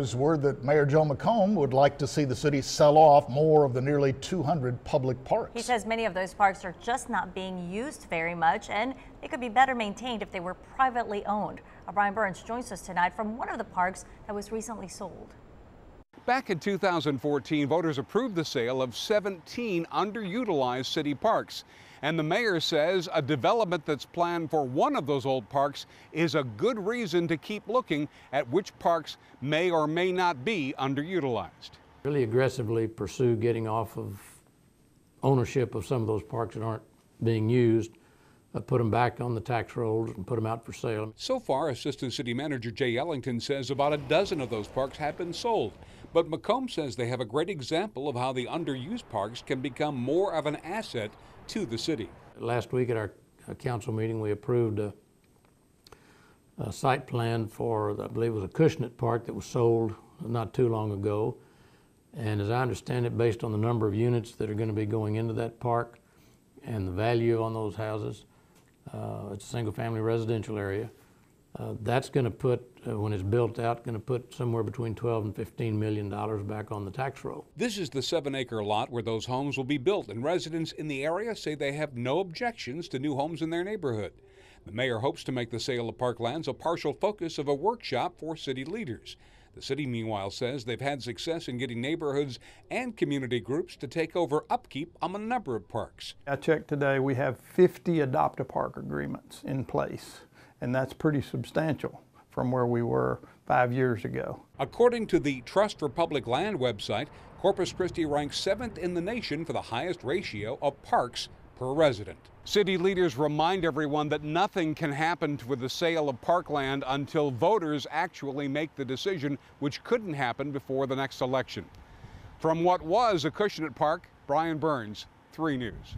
there's word that Mayor Joe McComb would like to see the city sell off more of the nearly 200 public parks. He says many of those parks are just not being used very much, and they could be better maintained if they were privately owned. Brian Burns joins us tonight from one of the parks that was recently sold. Back in 2014, voters approved the sale of 17 underutilized city parks. And the mayor says a development that's planned for one of those old parks is a good reason to keep looking at which parks may or may not be underutilized. Really aggressively pursue getting off of ownership of some of those parks that aren't being used, put them back on the tax rolls and put them out for sale. So far, Assistant City Manager Jay Ellington says about a dozen of those parks have been sold. But McComb says they have a great example of how the underused parks can become more of an asset to the city. Last week at our council meeting, we approved a site plan for, I believe it was a Cushnet Park that was sold not too long ago. And as I understand it, based on the number of units that are going to be going into that park and the value on those houses, it's a single-family residential area. That's going to put, when it's built out, going to put somewhere between $12 and $15 million back on the tax roll. This is the 7-acre lot where those homes will be built, and residents in the area say they have no objections to new homes in their neighborhood. The mayor hopes to make the sale of parklands a partial focus of a workshop for city leaders. The city, meanwhile, says they've had success in getting neighborhoods and community groups to take over upkeep on a number of parks. I checked today, we have 50 adopt-a-park agreements in place, and that's pretty substantial from where we were 5 years ago. According to the Trust for Public Land website, Corpus Christi ranks 7th in the nation for the highest ratio of parks per resident. City leaders remind everyone that nothing can happen with the sale of parkland until voters actually make the decision, which couldn't happen before the next election. From what was Acushnet Park, Brian Burns, 3 News.